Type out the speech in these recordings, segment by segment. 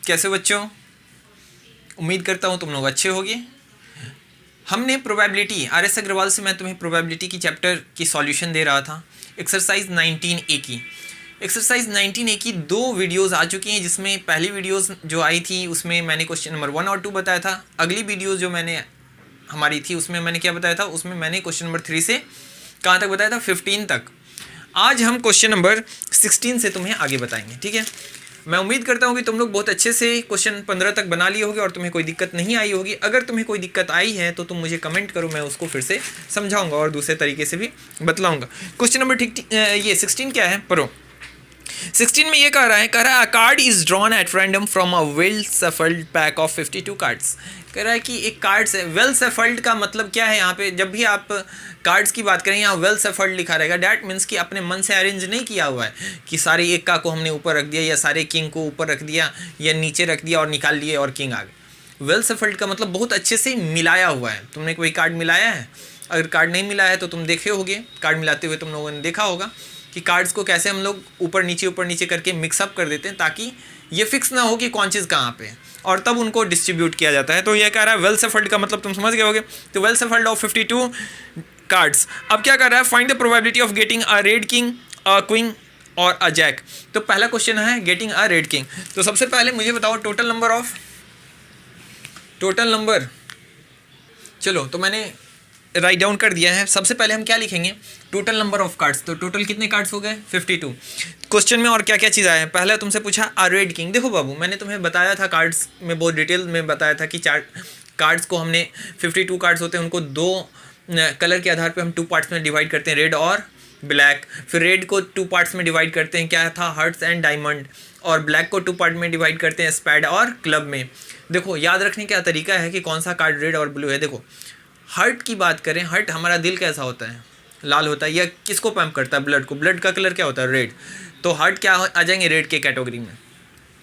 कैसे बच्चों? उम्मीद करता हूँ तुम लोग अच्छे होगे। हमने प्रोबेबिलिटी, आर.एस. अग्रवाल से मैं तुम्हें प्रोबेबिलिटी की चैप्टर की सॉल्यूशन दे रहा था। एक्सरसाइज 19A की, एक्सरसाइज 19A की 2 वीडियोस आ चुकी हैं, जिसमें पहली वीडियोस जो आई थी उसमें मैंने क्वेश्चन नंबर 1 और 2 बताया था। अगली वीडियो जो मैंने हमारी थी उसमें मैंने क्या बताया था, उसमें मैंने क्वेश्चन नंबर 3 से कहाँ तक बताया था, 15 तक। आज हम क्वेश्चन नंबर 16 से तुम्हें आगे बताएंगे, ठीक है। मैं उम्मीद करता हूँ कि तुम लोग बहुत अच्छे से क्वेश्चन 15 तक बना लिए होगे और तुम्हें कोई दिक्कत नहीं आई होगी। अगर तुम्हें कोई दिक्कत आई है तो तुम मुझे कमेंट करो, मैं उसको फिर से समझाऊंगा और दूसरे तरीके से भी बतलाऊंगा। क्वेश्चन नंबर ये 16 क्या है, पढ़ो। 16 में ये कह रहा है अ card is drawn at random from a well shuffled pack of 52 cards. कह रहा है कि एक कार्ड्स है। वेल सफल्ड का मतलब क्या है, यहाँ पे जब भी आप कार्ड्स की बात करें यहाँ वेल सफल्ड लिखा रहेगा। डैट मीन्स कि अपने मन से अरेंज नहीं किया हुआ है कि सारे एक्का को हमने ऊपर रख दिया या सारे किंग को ऊपर रख दिया या नीचे रख दिया और निकाल लिए और किंग आ गए। वेल सफल्ड का मतलब बहुत अच्छे से मिलाया हुआ है। तुमने कोई कार्ड मिलाया है? अगर कार्ड नहीं मिलाया है तो तुम देखे होगे, कार्ड मिलाते हुए तुम लोगों ने देखा होगा कि कार्ड्स को कैसे हम लोग ऊपर नीचे करके मिक्सअप कर देते हैं ताकि ये फिक्स ना हो कि कौन चीज़ कहाँ पे है, और तब उनको डिस्ट्रीब्यूट किया जाता है। तो ये कह रहा है वेल सफल्ड का मतलब तुम समझ गए होगे। तो वेल सफल्ड ऑफ 52 कार्ड्स। अब क्या कर रहा है, find the probability of getting a red king, a queen और अ जैक। तो पहला क्वेश्चन है गेटिंग अ रेड किंग। तो सबसे पहले मुझे बताओ टोटल नंबर। चलो तो मैंने राइट डाउन कर दिया है। सबसे पहले हम क्या लिखेंगे, टोटल नंबर ऑफ कार्ड्स। तो टोटल कितने कार्ड्स हो गए, 52। क्वेश्चन में और क्या क्या चीज़ आया है, पहले तुमसे पूछा अ रेड किंग। देखो बाबू, मैंने तुम्हें बताया था कार्ड्स में बहुत डिटेल में बताया था कि 4 कार्ड्स को हमने 52 कार्ड्स होते हैं, उनको 2 कलर के आधार पे हम 2 पार्ट्स में डिवाइड करते हैं, रेड और ब्लैक। फिर रेड को 2 पार्ट्स में डिवाइड करते हैं, क्या था, हार्ट्स एंड डायमंड। और ब्लैक को 2 पार्ट में डिवाइड करते हैं, स्पैड और क्लब में। देखो याद रखने का तरीका है कि कौन सा कार्ड रेड और ब्लू है। देखो हर्ट की बात करें, हर्ट हमारा दिल कैसा होता है, लाल होता है। या किसको पंप करता है, ब्लड को। ब्लड का कलर क्या होता है, रेड। तो हर्ट क्या आ जाएंगे, रेड के कैटेगरी में।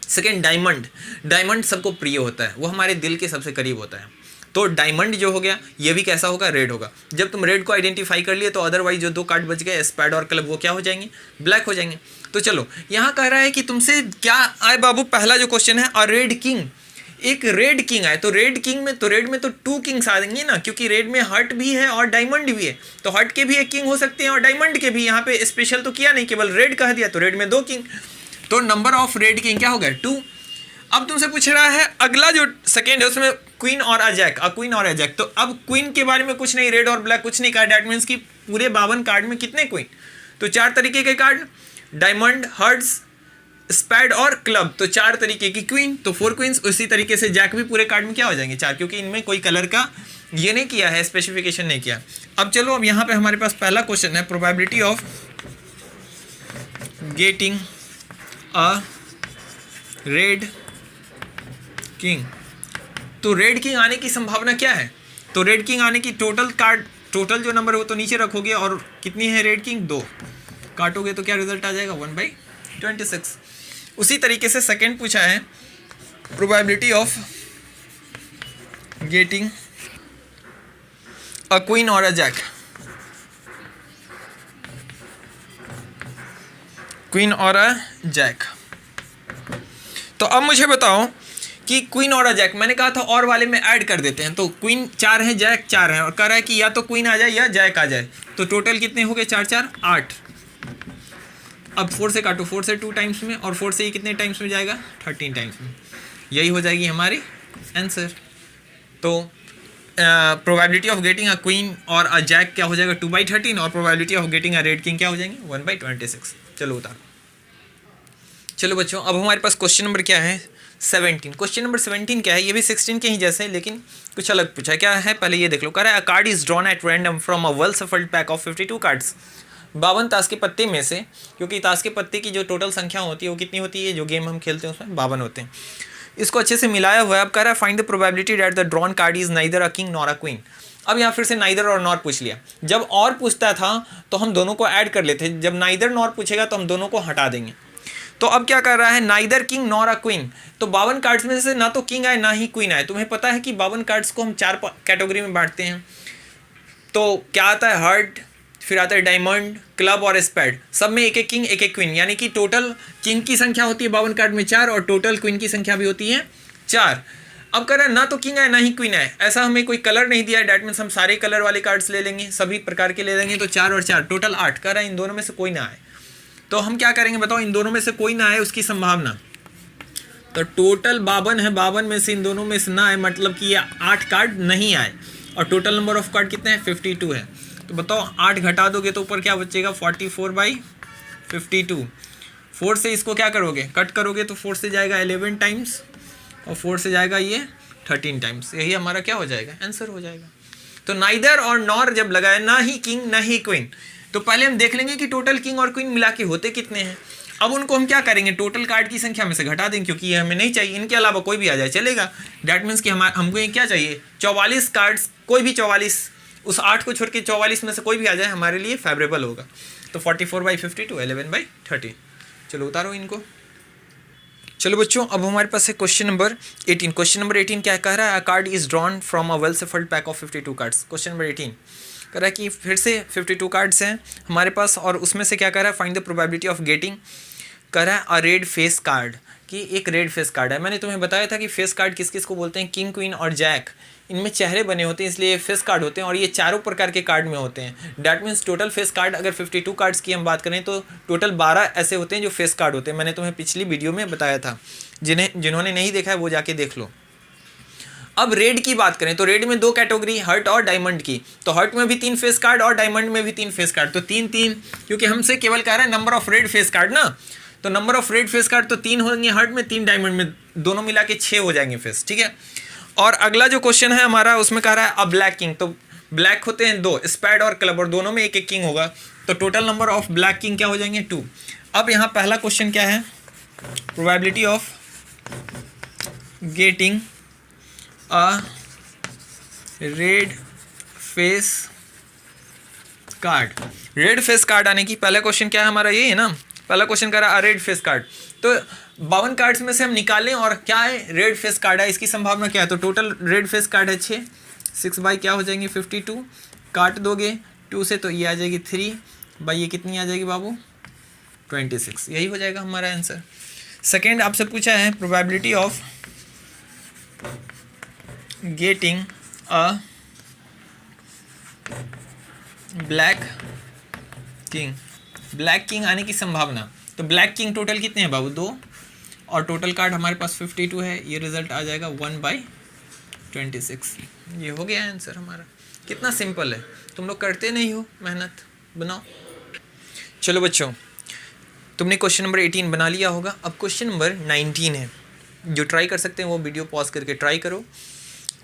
सेकेंड डायमंड सबको प्रिय होता है, वो हमारे दिल के सबसे करीब होता है। तो डायमंड जो हो गया ये भी कैसा होगा, रेड होगा। जब तुम रेड को आइडेंटिफाई कर लिए तो अदरवाइज जो 2 कार्ड बच गए, स्पैड और क्लब, वो क्या हो जाएंगे, ब्लैक हो जाएंगे। तो चलो यहाँ कह रहा है कि तुमसे क्या आए बाबू, पहला जो क्वेश्चन है अ रेड किंग, एक रेड किंग आए। तो रेड किंग में तो रेड में तो 2 किंग्स आ जाएंगे ना, क्योंकि रेड में हर्ट भी है और डायमंड भी है। तो हर्ट के भी एक किंग हो सकते हैं और डायमंड के भी। यहाँ पे स्पेशल तो किया नहीं, केवल रेड कह दिया, तो रेड में 2 किंग। तो नंबर ऑफ रेड किंग क्या हो गया, 2। अब तुमसे पूछ रहा है अगला जो सेकेंड है उसमें क्वीन और अ जैक। तो अब क्वीन के बारे में कुछ नहीं, रेड और ब्लैक कुछ नहीं कहा। डैट मीन्स कि पूरे 52 कार्ड में कितने क्वीन, तो 4 तरीके के कार्ड, डायमंड, हर्ट्स, स्पैड और क्लब। तो 4 तरीके की क्वीन, तो 4 क्वींस। उसी तरीके से जैक भी पूरे कार्ड में क्या हो जाएंगे, 4, क्योंकि इनमें कोई कलर का ये नहीं किया है, स्पेसिफिकेशन नहीं किया। अब चलो, अब यहाँ पे हमारे पास पहला क्वेश्चन है probability of getting a red king. तो रेड किंग आने की संभावना क्या है, तो रेड किंग आने की टोटल जो नंबर है वो तो नीचे रखोगे, और कितनी है रेड किंग, 2 काटोगे तो क्या रिजल्ट आ जाएगा, 1/26। उसी तरीके से सेकंड पूछा है probability of getting a queen और अ जैक। क्वीन और अ जैक। तो अब मुझे बताओ कि क्वीन और अ जैक, मैंने कहा था और वाले में ऐड कर देते हैं। तो क्वीन 4 है, जैक 4 है, और कह रहा है कि या तो क्वीन आ जाए या जैक आ जाए। तो टोटल कितने हो गए, 4 4 8। अब 4 से काटो, 4 से 2 टाइम्स में, और 4 से ये कितने टाइम्स में जाएगा, 13 टाइम्स में। यही हो जाएगी हमारी आंसर। तो probability of getting a queen और अ जैक क्या हो जाएगा, 2/13, और probability of getting a red king क्या हो जाएंगे, 1/26। चलो उतारो। चलो बच्चों, अब हमारे पास क्वेश्चन नंबर क्या है, 17। क्वेश्चन नंबर 17 क्या है, ये भी 16 के ही जैसे है लेकिन कुछ अलग पूछा है। क्या है पहले ये देख लो। कह रहा है अ card is drawn at random from a well shuffled pack of 52 cards. 52 ताश के पत्ते में से, क्योंकि ताश के पत्ते की जो टोटल संख्या होती है वो कितनी होती है, जो गेम हम खेलते हैं उसमें 52 होते हैं। इसको अच्छे से मिलाया हुआ है। अब कह रहा है find the probability that the drawn card is neither a king nor a queen. अब यहाँ फिर से नाइदर और नॉर पूछ लिया। जब और पूछता था तो हम दोनों को ऐड कर लेते, जब नाइदर नॉर पूछेगा तो हम दोनों को हटा देंगे। तो अब क्या कर रहा है, neither king nor a queen. तो 52 कार्ड्स में से ना तो किंग आए ना ही क्वीन आए। तुम्हें पता है कि 52 कार्ड्स को हम 4 कैटेगरी में बांटते हैं। तो क्या आता है, हार्ट फिर आता है डायमंड, क्लब और स्पेड, सब में एक एक किंग एक एक क्वीन, यानी कि टोटल किंग की संख्या होती है 52 कार्ड में 4 और टोटल क्वीन की संख्या भी होती है 4। अब कह रहा है ना तो किंग है ना ही क्वीन है, ऐसा हमें कोई कलर नहीं दिया है, डैट मीन्स हम सारे कलर वाले कार्ड्स ले लेंगे, सभी प्रकार के ले लेंगे, तो 4 और 4 टोटल 8। कह रहा है इन दोनों में से कोई ना आए, तो हम क्या करेंगे बताओ, इन दोनों में से कोई ना आए उसकी संभावना, तो टोटल 52 है, 52 में से इन दोनों में से ना आए मतलब कि ये 8 कार्ड नहीं आए, और टोटल नंबर ऑफ कार्ड कितने हैं 52 है। तो बताओ 8 घटा दोगे तो ऊपर क्या बचेगा 44/52। 4 से इसको क्या करोगे कट करोगे तो 4 से जाएगा 11 टाइम्स और 4 से जाएगा ये 13 टाइम्स, यही हमारा क्या हो जाएगा आंसर हो जाएगा। तो नाइदर और नॉर जब लगाए, ना ही किंग ना ही क्वीन, तो पहले हम देख लेंगे कि टोटल किंग और क्वीन मिला के होते कितने हैं। अब उनको हम क्या करेंगे, टोटल कार्ड की संख्या में से घटा देंगे, क्योंकि ये हमें नहीं चाहिए, इनके अलावा कोई भी आ जाए चलेगा। डैट मीन्स कि हमको ये क्या चाहिए 44 कार्ड्स, कोई भी 44, उस 8 को छोड़ के 44 में से कोई भी आ जाए हमारे लिए फेवरेबल होगा। तो 44/52 11/30। चलो उतारो इनको। चलो बच्चों अब हमारे पास है क्वेश्चन नंबर 18। क्वेश्चन नंबर 18 क्या कह रहा है, अ card is drawn from a well shuffled pack of 52 cards. Question number 18 कह रहा है कि फिर से 52 कार्ड्स हैं हमारे पास, और उसमें से क्या कह रहा है find the probability of getting, कह रहा है अ रेड फेस कार्ड, कि एक रेड फेस कार्ड है। मैंने तुम्हें बताया था कि फेस कार्ड किस किस को बोलते हैं, किंग क्वीन और जैक, इनमें चेहरे बने होते हैं इसलिए फेस कार्ड होते हैं, और ये चारों प्रकार के कार्ड में होते हैं। That means total face card अगर 52 कार्ड्स की हम बात करें तो टोटल 12 ऐसे होते हैं जो फेस कार्ड होते हैं। मैंने तुम्हें पिछली वीडियो में बताया था, जिन्होंने नहीं देखा है वो जाके देख लो। अब रेड की बात करें तो रेड में 2 कैटेगरी, हर्ट और डायमंड की, तो हर्ट में भी 3 फेस कार्ड और डायमंड में भी 3 फेस कार्ड, तो 3-3, क्योंकि हमसे केवल कह रहा है number of red face card ना, तो number of red face card तो 3 होंगे हर्ट में, 3 डायमंड में, दोनों मिला के 6 हो जाएंगे फेस, ठीक है। और अगला जो क्वेश्चन है हमारा उसमें कह रहा है अ ब्लैक किंग, तो ब्लैक होते हैं 2, स्पैड और क्लब, और दोनों में एक एक किंग होगा, तो total number of black king क्या हो जाएंगे 2। अब यहाँ पहला क्वेश्चन क्या है, probability of getting a red face card. Red face card आने की पहला क्वेश्चन क्या है हमारा, ये है ना, पहला क्वेश्चन कर रहा है रेड फेस कार्ड, तो 52 कार्ड्स में से हम निकालें और क्या है रेड फेस कार्ड है, इसकी संभावना क्या है, तो टोटल रेड फेस कार्ड है 6, 6 बाई क्या हो जाएंगे 52, काट दोगे 2 से तो ये आ जाएगी 3 बाई ये कितनी आ जाएगी बाबू 26, यही हो जाएगा हमारा आंसर। सेकेंड आपसे पूछा है probability of getting a black king, black king आने की संभावना, तो ब्लैक किंग टोटल कितने हैं बाबू 2, और टोटल कार्ड हमारे पास 52 है, ये रिजल्ट आ जाएगा 1/26, ये हो गया आंसर हमारा। कितना सिंपल है, तुम लोग करते नहीं हो मेहनत, बनाओ। चलो बच्चों तुमने क्वेश्चन नंबर 18 बना लिया होगा, अब क्वेश्चन नंबर 19 है, जो ट्राई कर सकते हैं वो वीडियो पॉज करके ट्राई करो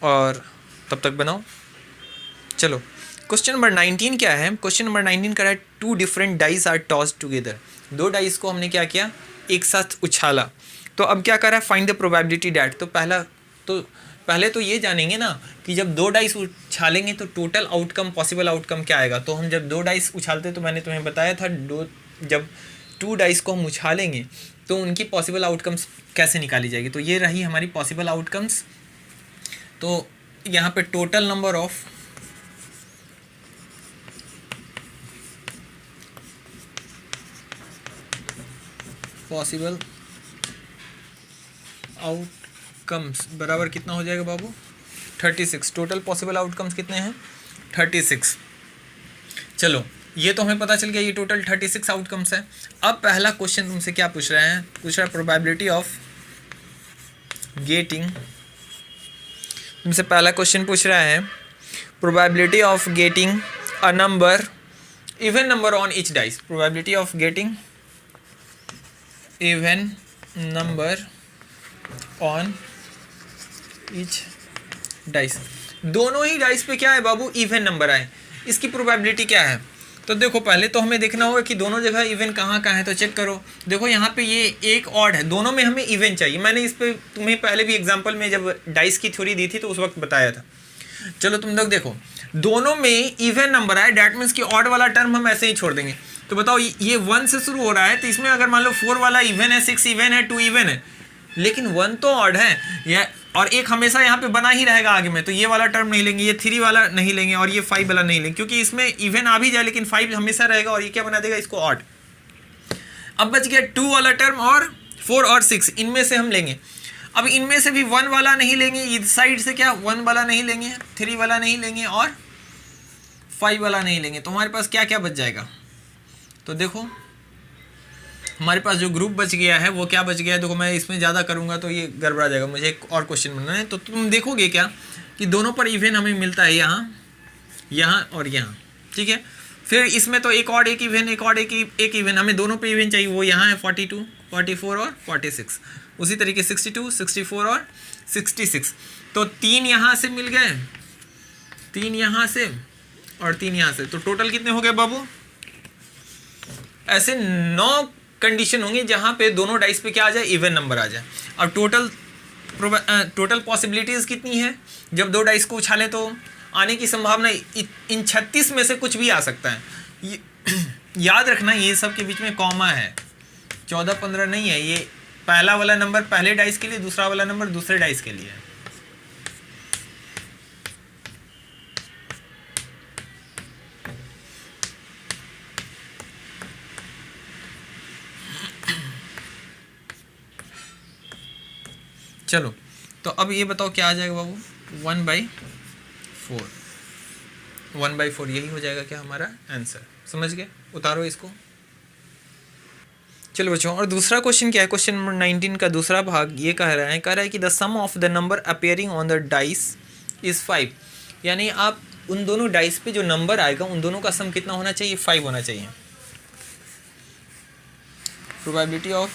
और तब तक बनाओ। चलो क्वेश्चन नंबर 19 क्या है, क्वेश्चन नंबर 19 कह रहा है 2 different dice are tossed together, 2 dice को हमने क्या किया एक साथ उछाला, तो अब क्या कर रहा है फाइंड द प्रोबेबिलिटी डैट, तो पहले तो ये जानेंगे ना कि जब 2 डाइस उछालेंगे तो टोटल आउटकम, पॉसिबल आउटकम क्या आएगा। तो हम जब 2 डाइस उछालते तो मैंने तुम्हें बताया था जब 2 डाइस को हम उछालेंगे तो उनकी पॉसिबल आउटकम्स कैसे निकाली जाएगी, तो ये रही हमारी पॉसिबल आउटकम्स। तो यहाँ पे total number of possible outcomes बराबर कितना हो जाएगा बाबू 36, टोटल पॉसिबल आउटकम्स कितने हैं 36। चलो ये तो हमें पता चल गया, ये टोटल 36 आउटकम्स है। अब पहला क्वेश्चन तुमसे क्या पूछ रहा है, पूछ रहा है प्रोबेबिलिटी ऑफ गेटिंग, तुमसे पहला क्वेश्चन पूछ रहा है probability of getting a number, even number on each dice, probability of getting even number on each dice, दोनों ही डाइस पे क्या है बाबू इवन नंबर आए, इसकी प्रोबेबिलिटी क्या है। तो देखो पहले तो हमें देखना होगा कि दोनों जगह इवन कहाँ है, तो चेक करो। देखो यहाँ पे ये एक ऑड है, दोनों में हमें इवन चाहिए। मैंने इस पे तुम्हें पहले भी एग्जांपल में जब डाइस की थ्योरी दी थी तो उस वक्त बताया था। चलो तुम लोग देखो दोनों में इवन नंबर आए, डैट मीन्स कि ऑड वाला टर्म हम ऐसे ही छोड़ देंगे। तो बताओ ये 1 से शुरू हो रहा है, तो इसमें अगर मान लो 4 वाला इवन है, 6 इवन है, 2 इवन है, लेकिन 1 तो ऑड है या, और एक हमेशा यहाँ पे बना ही रहेगा आगे में, तो ये वाला टर्म नहीं लेंगे, ये 3 वाला नहीं लेंगे और ये 5 वाला नहीं लेंगे, क्योंकि इसमें इवन आ भी जाए लेकिन 5 हमेशा रहेगा और ये क्या बना देगा इसको ऑड। अब बच गया 2 वाला टर्म और 4 और 6, इनमें से हम लेंगे। अब इनमें से भी 1 वाला नहीं लेंगे, इस साइड से क्या 1 वाला नहीं लेंगे, 3 वाला नहीं लेंगे और 5 वाला नहीं लेंगे, तो हमारे पास क्या क्या बच जाएगा। तो देखो हमारे पास जो ग्रुप बच गया है वो क्या बच गया है। देखो मैं इसमें ज़्यादा करूँगा तो ये गड़बड़ा जाएगा, मुझे एक और क्वेश्चन बनाना है। तो तुम देखोगे क्या कि दोनों पर इवन हमें मिलता है, यहाँ और यहाँ, ठीक है। फिर इसमें तो एक और एक इवन, एक और एक इवन, हमें दोनों पे इवन चाहिए, वो यहाँ है 42, 44 और 46। उसी तरीके 62, 64 और 66। तो 3 यहाँ से मिल गए, 3 यहाँ से और 3 यहाँ से, तो टोटल कितने हो गए बाबू। ऐसे 9 कंडीशन होंगी जहाँ पे दोनों डाइस पे क्या आ जाए, इवन नंबर आ जाए। अब टोटल पॉसिबिलिटीज़ कितनी है, जब 2 डाइस को उछालें तो आने की संभावना इन 36 में से कुछ भी आ सकता है। याद रखना ये सब के बीच में कॉमा है, 14-15 नहीं है। ये पहला वाला नंबर पहले डाइस के लिए, दूसरा वाला नंबर दूसरे डाइस के लिए है। चलो तो अब ये बताओ क्या आ जाएगा बाबू, 1/4, 1/4 यही हो जाएगा क्या हमारा आंसर। समझ गए, उतारो इसको। चलो बच्चों, और दूसरा क्वेश्चन क्या है, क्वेश्चन नंबर 19 का दूसरा भाग ये कह रहा है कि the sum of the number appearing on the dice is 5। यानी आप उन दोनों डाइस पे जो नंबर आएगा उन दोनों का सम कितना होना चाहिए, 5 होना चाहिए। Probability of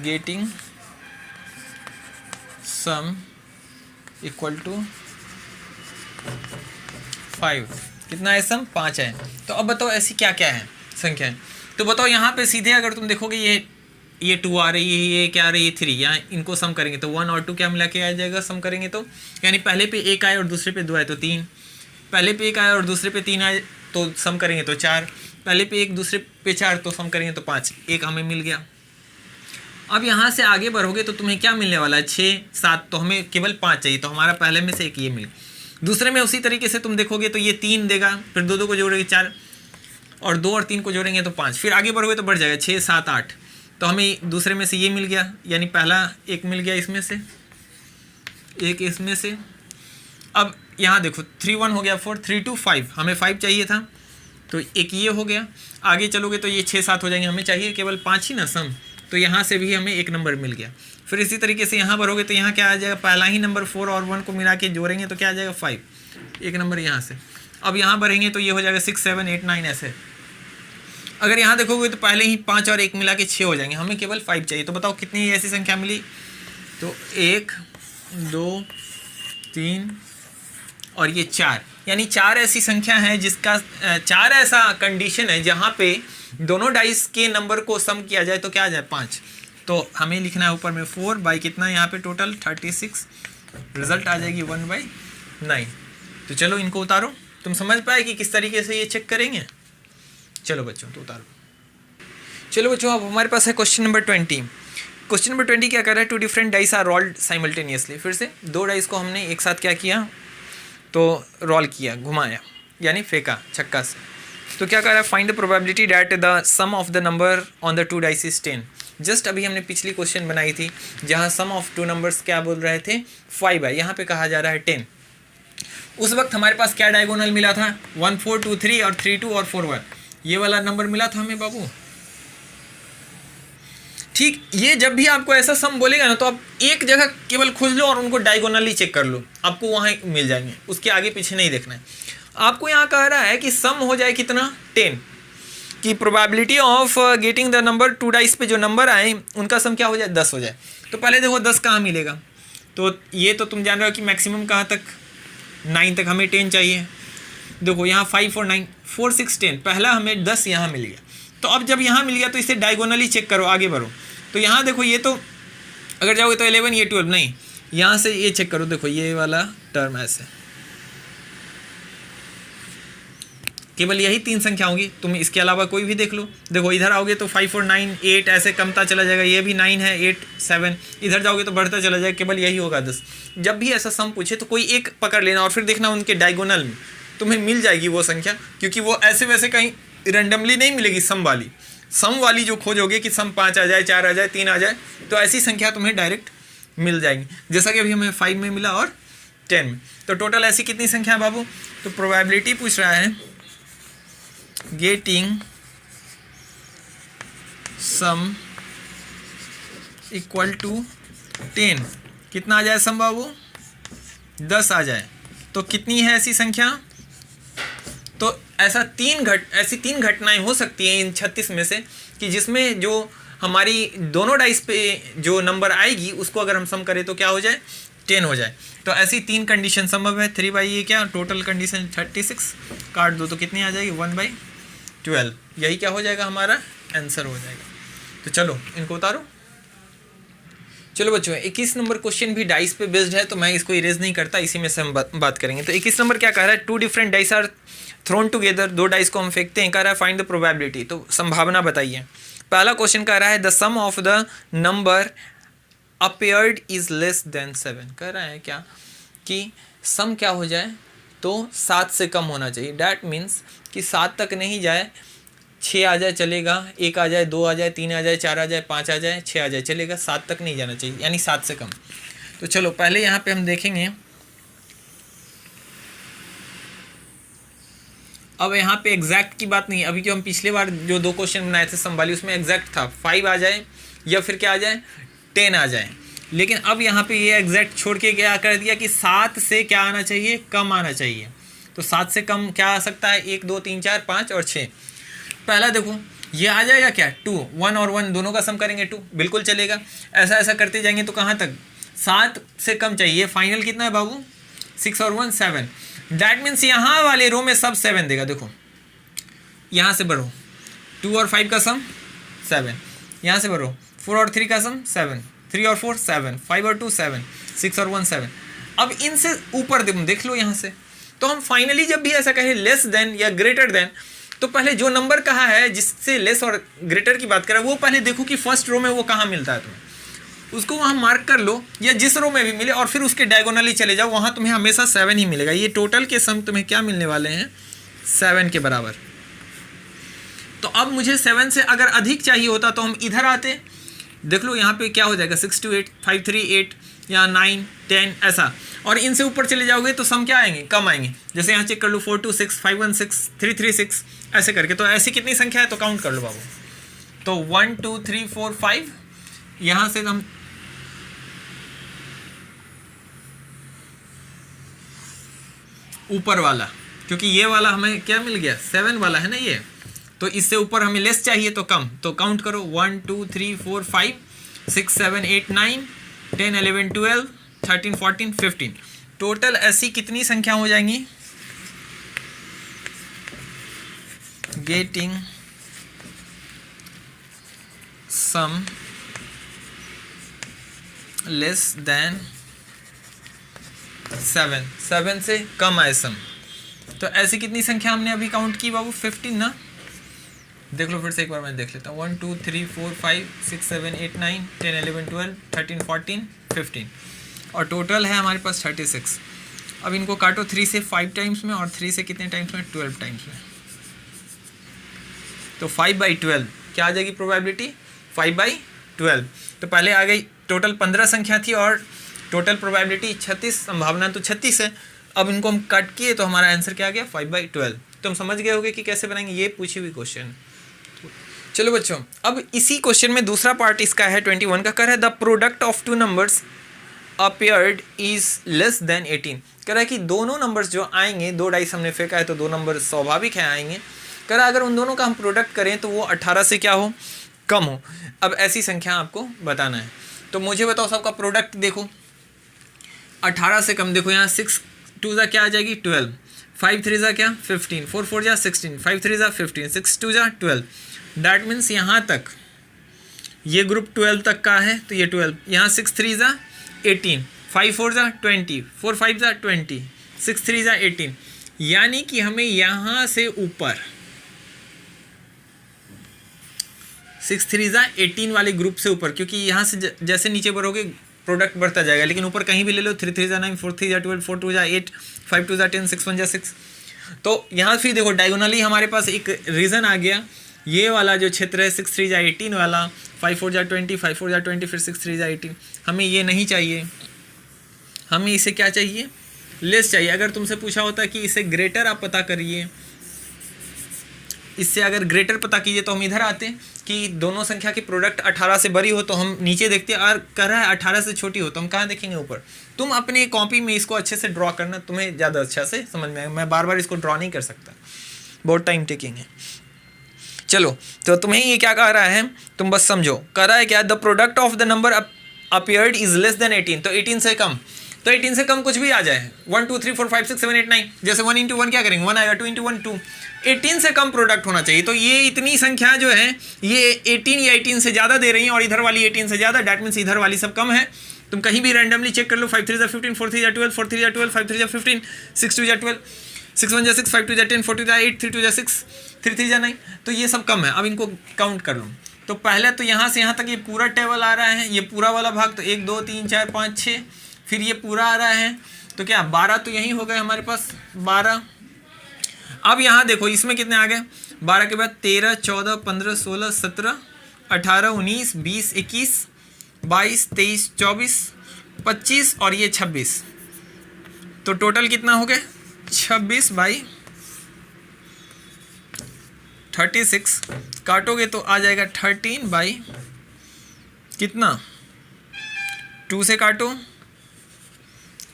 getting sum equal to 5। कितना है सम, 5 है। तो अब बताओ ऐसी क्या क्या है संख्याएं। तो बताओ यहाँ पे सीधे अगर तुम देखोगे ये 2 आ रही है, ये क्या आ रही है 3, यहाँ इनको सम करेंगे तो 1 और 2 क्या मिला के आ जाएगा, सम करेंगे तो यानी पहले पे 1 आए और दूसरे पे 2 आए तो 3, पहले पे 1 आए और दूसरे पे 3 आए तो सम करेंगे तो 4, पहले पे 1 दूसरे पे 4 तो सम करेंगे तो 5। एक हमें मिल गया। अब यहाँ से आगे बढ़ोगे तो तुम्हें क्या मिलने वाला है, 6, 7, तो हमें केवल 5 चाहिए, तो हमारा पहले में से एक ये मिल। दूसरे में उसी तरीके से तुम देखोगे तो ये 3 देगा, फिर 2 को जोड़ेंगे 4, और 2 और 3 को जोड़ेंगे तो 5, फिर आगे बढ़ोगे तो बढ़ जाएगा 6, 7, 8, तो हमें दूसरे में से ये मिल गया, यानी पहला एक मिल गया इसमें से, एक इसमें से। अब यहाँ देखो 3 1 हो गया 4, 3 2 5, हमें 5 चाहिए था तो एक ये हो गया। आगे चलोगे तो ये 6 7 हो जाएंगे, हमें चाहिए केवल 5 ही ना सम, तो यहाँ से भी हमें एक नंबर मिल गया। फिर इसी तरीके से यहाँ बढ़ोगे तो यहाँ क्या आ जाएगा, पहला ही नंबर 4 और 1 को मिला के जोड़ेंगे तो क्या आ जाएगा 5, एक नंबर यहाँ से। अब यहाँ बढ़ेंगे तो ये हो जाएगा 6 7 8 9 ऐसे। अगर यहाँ देखोगे तो पहले ही 5 और 1 मिला के 6 हो जाएंगे, हमें केवल 5 चाहिए। तो बताओ कितनी ऐसी संख्या मिली, तो 1 2 3 और ये 4, यानी 4 ऐसी संख्या है जिसका 4 ऐसा कंडीशन है जहाँ पे दोनों डाइस के नंबर को सम किया जाए तो क्या आ जाए 5। तो हमें लिखना है ऊपर में 4 बाई कितना, यहाँ पे टोटल 36, रिजल्ट आ जाएगी 1/9। तो चलो इनको उतारो, तुम समझ पाए कि किस तरीके से ये चेक करेंगे। चलो बच्चों तो उतारो। चलो बच्चों अब हमारे पास है क्वेश्चन नंबर 20। क्वेश्चन नंबर 20 क्या कर रहा है, 2 different dice are rolled simultaneously. फिर से 2 डाइस को हमने एक साथ क्या किया, तो रोल किया, घुमाया, यानी फेंका छक्का से। तो क्या कर रहा है, find the probability that the sum of the number on the 2 dice is 10। जस्ट अभी हमने पिछली क्वेश्चन बनाई थी जहाँ सम ऑफ 2 नंबर्स क्या बोल रहे थे 5 है, यहाँ पे कहा जा रहा है 10। उस वक्त हमारे पास क्या डायगोनल मिला था, 1 4 2 3 और 3 2 और 4 1, ये वाला नंबर मिला था हमें बाबू। ठीक, ये जब भी आपको ऐसा सम बोलेगा ना तो आप एक जगह केवल खोज लो और उनको डायगोनली चेक कर लो, आपको वहाँ मिल जाएंगे, उसके आगे पीछे नहीं देखना है। आपको यहाँ कह रहा है कि सम हो जाए कितना 10, कि probability of getting the number 2 dice पे जो नंबर आए उनका सम क्या हो जाए 10 हो जाए। तो पहले देखो 10 कहाँ मिलेगा, तो ये तो तुम जान रहे हो कि मैक्सिमम कहाँ तक, 9 तक, हमें 10 चाहिए। देखो यहाँ 5 और 9 4 6 10, पहला हमें 10 यहाँ मिल गया। तो अब जब यहाँ मिल गया तो इसे डायगोनली चेक करो, आगे बढ़ो। तो यहाँ देखो ये तो अगर जाओगे तो 11 ये 12 नहीं, यहाँ से ये चेक करो, देखो ये वाला टर्म ऐसे, केवल यही 3 संख्या होंगी, तुम इसके अलावा कोई भी देख लो। देखो इधर आओगे तो 5 और 9 8 ऐसे कमता चला जाएगा, ये भी 9 है 8 7, इधर जाओगे तो बढ़ता चला जाएगा, केवल यही होगा 10। जब भी ऐसा सम पूछे तो कोई एक पकड़ लेना और फिर देखना उनके डायगोनल में तुम्हें मिल जाएगी वो संख्या, क्योंकि वो ऐसे वैसे कहीं रेंडमली नहीं मिलेगी। सम वाली जो खोजोगे कि सम 5 आ जाए 4 आ जाए 3 आ जाए, तो ऐसी संख्या तुम्हें डायरेक्ट मिल जाएंगी, जैसा कि अभी हमें 5 में मिला और 10 में। तो टोटल ऐसी कितनी संख्या है बाबू? तो प्रोबेबिलिटी पूछ रहा है गेटिंग सम इक्वल टू 10। कितना आ जाए सम बाबू? 10 आ जाए। तो कितनी है ऐसी संख्या? तो ऐसी तीन घटनाएं हो सकती हैं इन 36 में से कि जिसमें जो हमारी दोनों डाइस पे जो नंबर आएगी उसको अगर हम सम करें तो क्या हो जाए? 10 हो जाए। तो ऐसी 3 कंडीशन संभव है। 3 बाई ये क्या टोटल कंडीशन 36 काट दो तो कितनी आ जाएगी? 1/12। यही क्या हो जाएगा? हमारा आंसर हो जाएगा। तो चलो इनको उतारो। चलो बच्चों 21 नंबर क्वेश्चन भी डाइस पे बेस्ड है, तो मैं इसको इरेज नहीं करता, इसी में से हम बात करेंगे। तो 21 नंबर क्या कह रहा है? 2 different dice are thrown together. 2 dice को हम फेंकते हैं, कह रहा है फाइंड द प्रोबेबिलिटी। तो संभावना बताइए। पहला क्वेश्चन कह रहा है the sum of the number appeared is less than 7। कह रहा है क्या कि सम क्या हो जाए? तो 7 से कम होना चाहिए। डैट मीन्स कि 7 तक नहीं जाए, 6 आ जाए चलेगा, 1 आ जाए, 2 आ जाए, 3 आ जाए, 4 आ जाए, 5 आ जाए, 6 आ जाए चलेगा, 7 तक नहीं जाना चाहिए, यानी 7 से कम। तो चलो पहले यहाँ पे हम देखेंगे। अब यहाँ पे एग्जैक्ट की बात नहीं, अभी जो हम पिछले बार जो 2 क्वेश्चन बनाए थे सम वाली, उसमें एग्जैक्ट था 5 आ जाए या फिर क्या आ जाए 10 आ जाए। लेकिन अब यहाँ पे ये एग्जैक्ट छोड़ के क्या कर दिया कि 7 से क्या आना चाहिए? कम आना चाहिए। तो 7 से कम क्या आ सकता है? 1 2 3 4 5 और 6। पहला देखो ये आ जाएगा क्या? 2, 1 और 1 दोनों का सम करेंगे 2, बिल्कुल चलेगा। ऐसा ऐसा करते जाएंगे तो कहाँ तक? 7 से कम चाहिए। फाइनल कितना है बाबू? 6 और 1 7। डैट मीन्स यहाँ वाले रो में सब 7 देगा। देखो यहाँ से बढ़ो, 2 और 5 का सम 7, यहाँ से बढ़ो 4 और 3 का सम 7, 3 और 4 7, 5 और 2 7, 6 और 1 7। अब इनसे ऊपर देख लो यहाँ से। तो हम फाइनली जब भी ऐसा कहें लेस देन या ग्रेटर देन, तो पहले जो नंबर कहा है जिससे लेस और ग्रेटर की बात करें, वो पहले देखो कि फर्स्ट रो में वो कहाँ मिलता है तुम्हें, उसको वहाँ मार्क कर लो, या जिस रो में भी मिले, और फिर उसके डायगोनली चले जाओ, वहाँ तुम्हें हमेशा 7 ही मिलेगा। ये टोटल के सम तुम्हें क्या मिलने वाले हैं? 7 के बराबर। तो अब मुझे 7 से अगर अधिक चाहिए होता तो हम इधर आते। देख लो यहाँ पे क्या हो जाएगा? 6 2 8 5 3 8 या 9 10 ऐसा। और इनसे ऊपर चले जाओगे तो सम क्या आएंगे? कम आएंगे। जैसे यहाँ चेक कर लो 4 2 6 5 1 6 3 3 6 ऐसे करके। तो ऐसी कितनी संख्या है? तो काउंट कर लो बाबू। तो 1 2 3 4 5, यहाँ से हम ऊपर वाला, क्योंकि ये वाला हमें क्या मिल गया? 7 वाला है ना ये, तो इससे ऊपर हमें लेस चाहिए तो कम। तो काउंट करो 1 2 3 4 5 6 7 8 9 10 11 12 13 14 15। टोटल ऐसी कितनी संख्या हो जाएंगी? गेटिंग सम लेस देन 7 से कम आए सम। तो ऐसी कितनी संख्या हमने अभी काउंट की बाबू? 15 ना। देख लो फिर से एक बार मैं देख लेता हूँ। 1 2 3 4 5 6 7 8 9 10 11 12 13 14 15 और टोटल है हमारे पास 36। अब इनको काटो 3 से 5 टाइम्स में और 3 से कितने टाइम्स में? 12 टाइम्स में। तो 5/12 क्या आ जाएगी प्रोबेबिलिटी? 5/12। तो पहले आ गई टोटल 15 संख्या थी और टोटल प्रोबेबिलिटी 36, संभावना तो 36 है। अब इनको हम कट किए तो हमारा आंसर क्या आ गया? 5/12। तो हम समझ गए होंगे कि कैसे बनाएंगे, ये पूछी हुई क्वेश्चन। चलो बच्चों अब इसी क्वेश्चन में दूसरा पार्ट इसका है 21 का। कह रहा है the product of 2 numbers appeared is less then 18। कह रहा है कि दोनों नंबर्स जो आएंगे, 2 डाइस हमने फेंका है तो 2 नंबर स्वाभाविक है आएंगे। कह रहा है अगर उन दोनों का हम प्रोडक्ट करें तो वो 18 से क्या हो? कम हो। अब ऐसी संख्या आपको बताना है। तो मुझे बताओ सबका प्रोडक्ट देखो। 18 से कम देखो यहाँ 6 2 क्या आ जाएगी? 12, 5 3 क्या? 15, 4 4 16, 5 3 15, 6 2 12। डैट मीन्स यहाँ तक ये ग्रुप 12 तक का है तो ये 12, यहाँ 6 3 18, 5 4 20, 4 5 20, 6 3 18। यानी कि हमें यहां से ऊपर 6 3 18 वाले ग्रुप से ऊपर, क्योंकि यहाँ से जैसे नीचे बढ़ोगे प्रोडक्ट बढ़ता जाएगा, लेकिन ऊपर कहीं भी ले लो 3 3 9, 4 3 12, 4 2 8, 5 2 10, 6 1 6। तो यहाँ फिर देखो डायगोनली हमारे पास एक रीज़न आ गया, ये वाला जो क्षेत्र है 6 3 18 वाला, 5 4 20, 5 4 20, फिर 6 3 18। हमें ये नहीं चाहिए, हमें इसे क्या चाहिए, लेस चाहिए। अगर तुमसे पूछा होता कि इसे ग्रेटर आप पता करिए, इससे अगर ग्रेटर पता कीजिए, तो हम इधर आते कि दोनों संख्या की प्रोडक्ट 18 से बड़ी हो तो हम नीचे देखते, और कह रहा है 18 से छोटी हो तो हम कहाँ देखेंगे, ऊपर। तुम अपने कॉपी में इसको अच्छे से ड्रॉ करना, तुम्हें ज़्यादा अच्छा से समझ में आएगा। मैं बार बार इसको ड्रॉ नहीं कर सकता, बहुत टाइम टेकिंग है। चलो, तो तुम्हें ये क्या कह रहा है, तुम बस समझो। कह रहा है क्या, the product of the number appeared is less then 18, तो 18 से कम, तो 18 से कम कुछ भी आ जाए, 1 2 3 4 5 6 7 8 9, जैसे 1 इंटू 1 क्या करेंगे, 1 आएगा, 2 इंटू 1 2। 18 से कम प्रोडक्ट होना चाहिए। तो ये इतनी संख्या जो है ये 18 या 18 से ज़्यादा दे रही हैं, और इधर वाली 18 से ज़्यादा, डैट मीन्स इधर वाली सब कम है। तुम कहीं भी रैंडमली चेक कर लो, 5 3 15, 4 3 12, 4 3 12, 5 3 15, 6 2 12, 6 1 6, 5 2 10, 4 2 8, 3 2 6, 3 3 9, तो ये सब कम है। अब इनको काउंट कर लो। तो पहले तो यहाँ से यहाँ तक ये पूरा टेबल आ रहा है, ये पूरा वाला भाग, तो 1 2 3 4 5 6, फिर ये पूरा आ रहा है, तो क्या 12 तो यहीं हो गए हमारे पास, 12। अब यहाँ देखो इसमें कितने आ गए, 12 के बाद 13 14 15 16 17 18 19 20 21 22 23 24 25 और ये 26, तो टोटल कितना हो गया, 26 बाई 36, काटोगे तो आ जाएगा 13 बाई कितना, 2 से काटो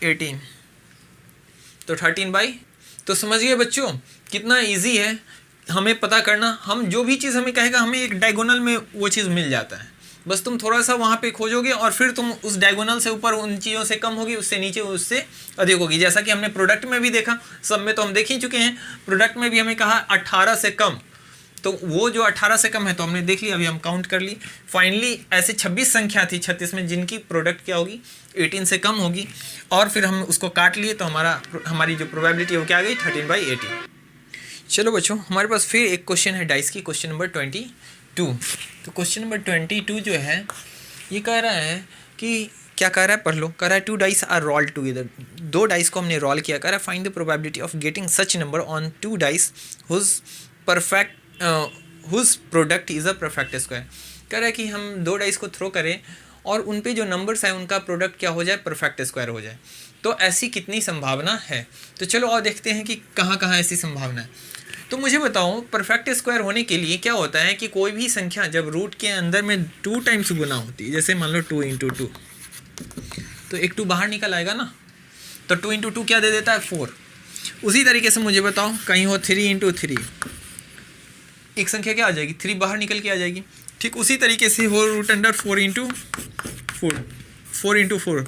18, तो 13 बाई। तो समझ गए बच्चों कितना इजी है हमें पता करना। हम जो भी चीज़ हमें कहेगा, हमें एक डायगोनल में वो चीज़ मिल जाता है, बस तुम थोड़ा सा वहाँ पे खोजोगे और फिर तुम उस डायगोनल से ऊपर उन चीज़ों से कम होगी, उससे नीचे उससे अधिक होगी। जैसा कि हमने प्रोडक्ट में भी देखा, सब में तो हम देख ही चुके हैं, प्रोडक्ट में भी हमें कहा 18 से कम, तो वो जो 18 से कम है तो हमने देख लिया, अभी हम काउंट कर ली। फाइनली ऐसे 26 संख्या थी 36 में जिनकी प्रोडक्ट क्या होगी, 18 से कम होगी, और फिर हम उसको काट लिए तो हमारी जो प्रोबेबिलिटी है वो क्या आ गई, 13 बाई 18। चलो बच्चों, हमारे पास फिर एक क्वेश्चन है डाइस की, क्वेश्चन नंबर 22। तो क्वेश्चन नंबर 22 जो है ये कह रहा है कि क्या कह रहा है, पढ़ लो। कह रहा है 2 dice are rolled together, 2 dice को हमने रोल किया। कह रहा है find the probability of getting such number on 2 dice whose product is a perfect square. कह रहा है कि हम 2 डाइस को थ्रो करें और उन पे जो नंबर्स हैं उनका प्रोडक्ट क्या हो जाए, परफेक्ट स्क्वायर हो जाए। तो ऐसी कितनी संभावना है, तो चलो और देखते हैं कि कहाँ कहाँ ऐसी संभावना है। तो मुझे बताओ, परफेक्ट स्क्वायर होने के लिए क्या होता है कि कोई भी संख्या जब रूट के अंदर में 2 टाइम्स गुना होती है, जैसे मान लो 2 इंटू 2, तो एक 2 बाहर निकल आएगा ना, तो 2 इंटू 2 क्या दे देता है, 4। उसी तरीके से मुझे बताओ कहीं हो 3 इंटू 3, एक संख्या क्या आ जाएगी, 3 बाहर निकल के आ जाएगी। ठीक उसी तरीके से हो रूट अंडर 4 इंटू 4,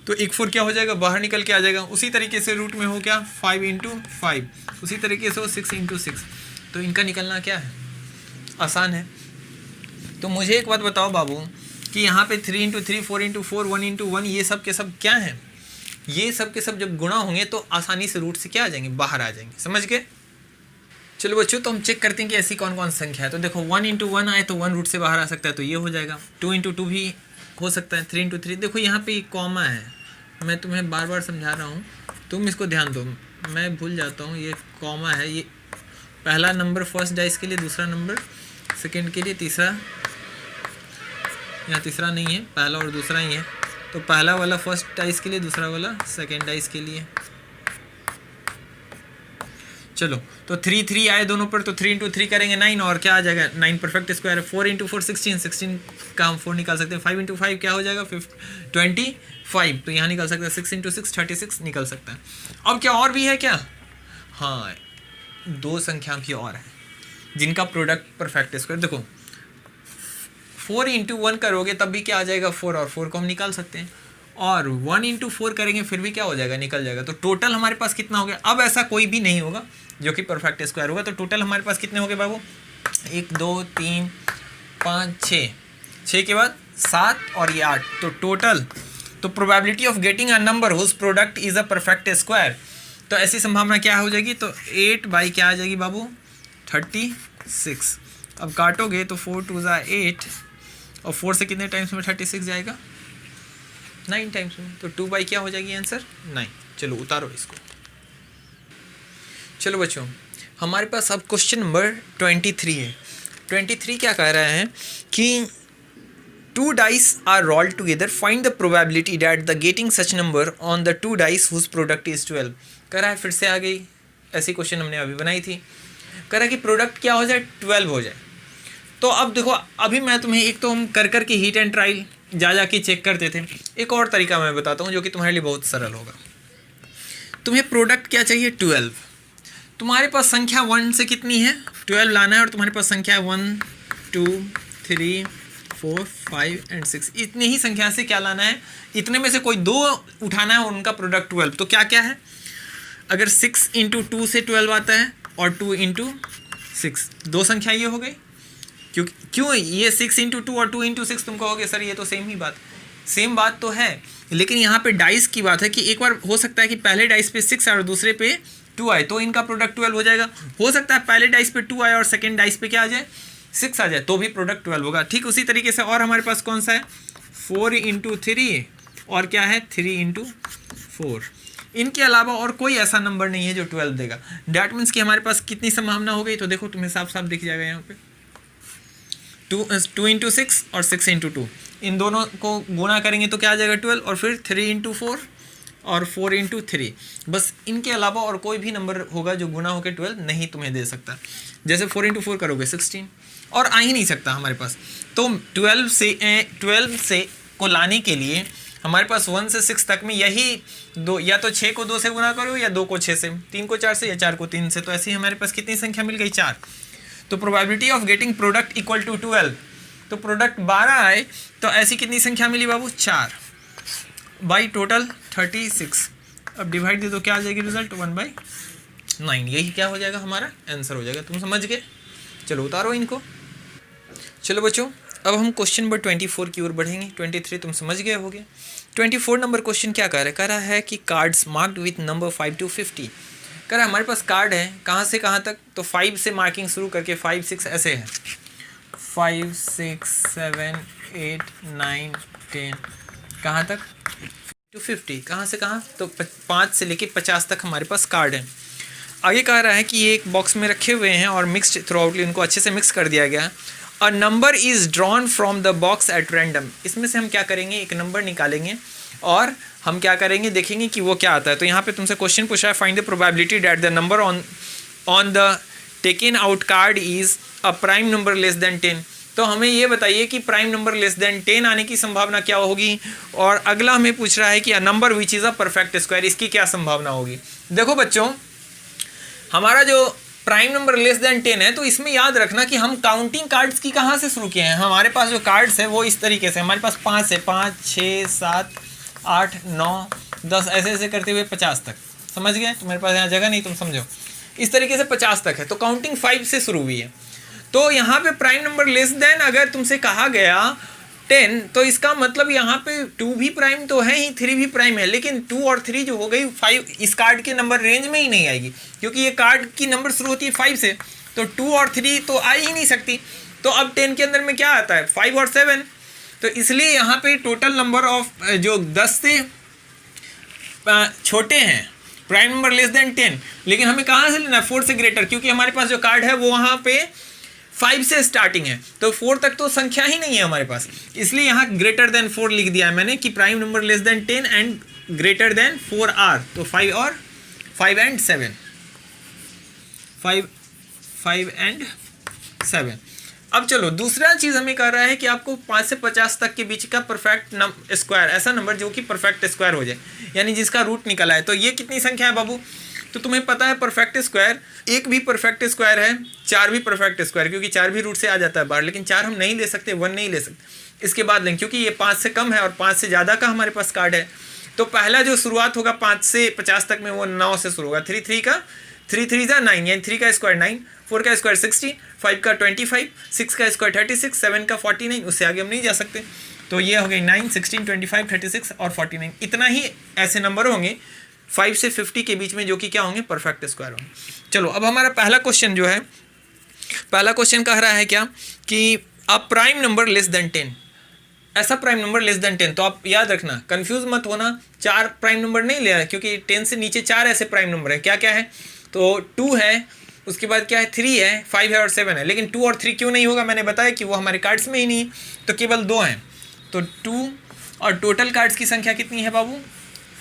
तो एक 4 क्या हो जाएगा, बाहर निकल के आ जाएगा। उसी तरीके से रूट में हो क्या 5 इंटू 5, उसी तरीके से हो 6 इंटू 6, तो इनका निकलना क्या है, आसान है। तो मुझे एक बात बताओ बाबू कि यहाँ पे 3 इंटू 3, 4 इंटू 4, 1 इंटू 1, ये सब के सब क्या हैं, ये सब के सब जब गुणा होंगे तो आसानी से रूट से क्या आ जाएंगे, बाहर आ जाएंगे। समझ गए। चलो बच्चों, तो हम चेक करते हैं कि ऐसी कौन कौन संख्या है। तो देखो 1 इंटू 1 आए तो 1 रूट से बाहर आ सकता है, तो ये हो जाएगा। 2 इंटू 2 भी हो सकता है। 3 इंटू 3, देखो यहाँ पे कॉमा है, मैं तुम्हें बार बार समझा रहा हूँ, तुम इसको ध्यान दो, मैं भूल जाता हूँ। ये कॉमा है, ये पहला नंबर फर्स्ट डाइस के लिए, दूसरा नंबर सेकंड के लिए, तीसरा यहाँ तीसरा नहीं है, पहला और दूसरा ही है, तो पहला वाला फर्स्ट डाइस के लिए, दूसरा वाला सेकंड डाइस के लिए। चलो, तो 3 3 आए दोनों पर, तो 3 इंटू 3 करेंगे 9, और क्या आ जाएगा 9 परफेक्ट स्क्वायर है। 4 इंटू 4 16 का हम 4 निकाल सकते हैं। 5 इंटू 5 क्या हो जाएगा 25, तो यहाँ निकाल सकते हैं। 6 इंटू 6 36 निकल सकता है। अब क्या और भी है क्या, हाँ 2 संख्या की और है जिनका प्रोडक्ट परफेक्ट स्क्वायर। देखो 4 इंटू 1 करोगे तब भी क्या आ जाएगा 4, और 4 को हम निकाल सकते हैं, और 1 इंटू 4 करेंगे फिर भी क्या हो जाएगा, निकल जाएगा। तो टोटल हमारे पास कितना हो गया। अब ऐसा कोई भी नहीं होगा जो कि परफेक्ट स्क्वायर होगा, तो टोटल हमारे पास कितने हो गए बाबू, 1 2 3 5 6 के बाद 7 और ये 8, तो टोटल, तो probability of getting a number whose product is a perfect square तो ऐसी संभावना क्या हो जाएगी, तो 8 बाई क्या आ जाएगी बाबू 36। अब काटोगे तो 4 2 ज़ा 8 और 4 से कितने टाइम्स में 36 जाएगा, 9 टाइम्स में, तो 2 बाई क्या हो जाएगी आंसर 9। चलो उतारो इसको। चलो बच्चों हमारे पास अब क्वेश्चन नंबर 23 है। 23 क्या कह रहा है कि 2 dice are rolled together, find the probability that the getting such number on the 2 dice whose product is 12। कह रहा है फिर से आ गई ऐसी क्वेश्चन हमने अभी बनाई थी, कह रहा है कि प्रोडक्ट क्या हो जाए 12 हो जाए। तो अब देखो अभी मैं तुम्हें एक तो हम कर के हीट एंड ट्रायल जा के चेक करते थे, एक और तरीका मैं बताता हूँ जो कि तुम्हारे लिए बहुत सरल होगा। तुम्हें प्रोडक्ट क्या चाहिए 12, तुम्हारे पास संख्या 1 से कितनी है 12 लाना है, और तुम्हारे पास संख्या है 1 2 3 4 5 एंड 6, इतनी ही संख्या से क्या लाना है, इतने में से कोई 2 उठाना है और उनका प्रोडक्ट 12। तो क्या क्या है, अगर 6 इंटू 2 से 12 आता है और 2 इंटू 6, 2 संख्या ये हो गई। क्यों ये 6 इंटू 2 और 2 इंटू 6 तुम कहोगे सर ये तो सेम ही बात, सेम बात तो है, लेकिन यहाँ पे डाइस की बात है कि एक बार हो सकता है कि पहले डाइस पे 6 आए और दूसरे पे 2 आए, तो इनका प्रोडक्ट 12 हो जाएगा। हो सकता है पहले डाइस पे 2 आए और सेकेंड डाइस पे क्या आ जाए 6 आ जाए, तो भी प्रोडक्ट 12 होगा। ठीक उसी तरीके से और हमारे पास कौन सा है 4 इंटू 3 और क्या है 3 इंटू 4, इनके अलावा और कोई ऐसा नंबर नहीं है जो 12 देगा। डैट मीन्स कि हमारे पास कितनी संभावना हो गई, तो देखो तुम्हें साफ साफ दिख जाएगा यहाँ पे 2 इंटू 6 और 6 इंटू 2, इन दोनों को गुणा करेंगे तो क्या आ जाएगा 12, और फिर 3 इंटू 4 और 4 इंटू 3, बस इनके अलावा और कोई भी नंबर होगा जो गुना होकर 12 नहीं तुम्हें दे सकता। जैसे 4 इंटू 4 करोगे 16, और आ ही नहीं सकता हमारे पास। तो 12 से को लाने के लिए हमारे पास 1 से 6 तक में यही दो, या तो 6 को 2 से गुना करो, या 2 को 6 से, 3 को 4 से, या 4 को 3 से। तो ऐसे ही हमारे पास कितनी संख्या मिल गई 4। तो probability of getting product equal to 12, तो प्रोडक्ट 12 आए, तो ऐसी कितनी संख्या मिली बाबू 4 बाई टोटल 36। अब डिवाइड दे दो क्या आ जाएगी रिजल्ट 1/9, यही क्या हो जाएगा हमारा आंसर हो जाएगा। तुम समझ गए, चलो उतारो इनको। चलो बच्चों अब हम क्वेश्चन नंबर 24 की ओर बढ़ेंगे। 23 तुम समझ गए होगे। 24 नंबर क्वेश्चन क्या कह रहा है कि cards marked with number 5 to 50। कह रहा है हमारे पास कार्ड है कहाँ से कहाँ तक, तो 5 से मार्किंग शुरू करके 5 6 ऐसे है, 5 6 7 8 9 10 कहाँ तक to 50, कहाँ से कहाँ, तो 5 से लेके 50 तक हमारे पास कार्ड है। आगे कह रहा है कि ये एक बॉक्स में रखे हुए हैं और मिक्सड थ्रू आउटली उनको अच्छे से मिक्स कर दिया गया है। A number is drawn from the box at random, इसमें से हम क्या करेंगे एक नंबर निकालेंगे और हम क्या करेंगे देखेंगे कि वो क्या आता है। तो यहाँ पे तुमसे क्वेश्चन पूछा है find the probability that the number on the taken out card is a prime number less than 10। तो हमें ये बताइए कि प्राइम नंबर लेस देन 10 आने की संभावना क्या होगी। और अगला हमें पूछ रहा है कि a number which is a perfect square, इसकी क्या संभावना होगी। देखो बच्चों हमारा जो प्राइम नंबर लेस देन 10 है, तो इसमें याद रखना कि हम काउंटिंग कार्ड्स की कहाँ से शुरू किए हैं। हमारे पास जो कार्ड्स है वो इस तरीके से, हमारे पास 5 है, 5 6 7 8 9 10 ऐसे ऐसे करते हुए 50 तक, समझ गए। तुम्हारे पास यहाँ जगह नहीं, तुम समझो, इस तरीके से 50 तक है। तो काउंटिंग 5 से शुरू हुई है। तो यहाँ पे प्राइम नंबर लेस देन अगर तुमसे कहा गया 10, तो इसका मतलब यहाँ पे 2 भी प्राइम तो है ही, 3 भी प्राइम है, लेकिन 2 और 3 जो हो गई 5 इस कार्ड के नंबर रेंज में ही नहीं आएगी, क्योंकि ये कार्ड की नंबर शुरू होती है 5 से, तो 2 और 3 तो आ ही नहीं सकती। तो अब 10 के अंदर में क्या आता है 5 और 7, तो इसलिए यहाँ पे टोटल नंबर ऑफ जो 10 से छोटे हैं प्राइम नंबर लेस देन 10, लेकिन हमें कहाँ से लेना 4 से ग्रेटर, क्योंकि हमारे पास जो कार्ड है वो वहाँ पे 5 से स्टार्टिंग है, तो 4 तक तो संख्या ही नहीं है हमारे पास, इसलिए यहाँ ग्रेटर देन 4 लिख दिया है मैंने कि prime number less than 10 and greater than 4 are. तो 5 और 5 एंड 7, 5 एंड 7। अब चलो दूसरा चीज़ हमें कह रहा है कि आपको 5 से 50 तक के बीच का परफेक्ट स्क्वायर, ऐसा नंबर जो कि परफेक्ट स्क्वायर हो जाए, यानी जिसका रूट निकला है। तो ये कितनी संख्या है बाबू, तो तुम्हें पता है परफेक्ट स्क्वायर, एक भी परफेक्ट स्क्वायर है, 4 भी परफेक्ट स्क्वायर, क्योंकि 4 भी रूट से आ जाता है बाहर, लेकिन 4 हम नहीं ले सकते, 1 नहीं ले सकते, इसके बाद लेंगे, क्योंकि ये 5 से कम है और 5 से ज़्यादा का हमारे पास कार्ड है। तो पहला जो शुरुआत होगा 5 से 50 तक में वो 9 से शुरू होगा, 3 3 का 3 3 जा 9, यानी 3 का स्क्वायर 9, 4 का स्क्वायर 16, 5 का 25, 6 का स्क्वायर 36, 7 का 49, उससे आगे हम नहीं जा सकते। तो ये हो गई 9 16 25 36 और 49, इतना ही ऐसे नंबर होंगे 5 से 50 के बीच में, जो कि क्या होंगे, परफेक्ट स्क्वायर होंगे। चलो अब हमारा पहला क्वेश्चन जो है, पहला क्वेश्चन कह रहा है क्या कि a prime number less than 10, ऐसा प्राइम नंबर लेस देन 10। तो आप याद रखना, कंफ्यूज मत होना, 4 प्राइम नंबर नहीं ले रहा है, क्योंकि 10 से नीचे 4 ऐसे प्राइम नंबर है। क्या क्या है, तो 2 है, उसके बाद क्या है, 3 है, 5 है और 7 है। लेकिन 2 और 3 क्यों नहीं होगा, मैंने बताया कि वो हमारे कार्ड्स में ही नहीं है, तो केवल 2 हैं। तो 2 और टोटल कार्ड्स की संख्या कितनी है बाबू,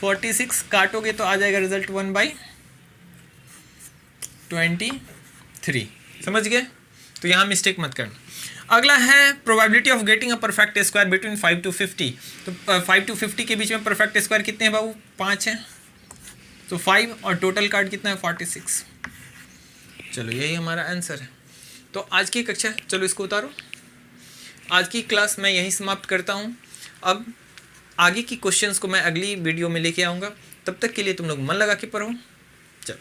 46। काटोगे तो आ जाएगा रिजल्ट 1/23। समझ गए, तो यहाँ मिस्टेक मत करना। अगला है probability of getting a perfect square between 5 to 50। तो 5 to 50 के बीच में परफेक्ट स्क्वायर कितने हैं बाबू, 5 हैं। तो 5 और टोटल कार्ड कितना है, 46। चलो यही हमारा आंसर है। तो आज की कक्षा, चलो इसको उतारो, आज की क्लास मैं यहीं समाप्त करता हूँ। अब आगे की क्वेश्चंस को मैं अगली वीडियो में लेके आऊँगा। तब तक के लिए तुम लोग मन लगा के पढ़ो। चलो।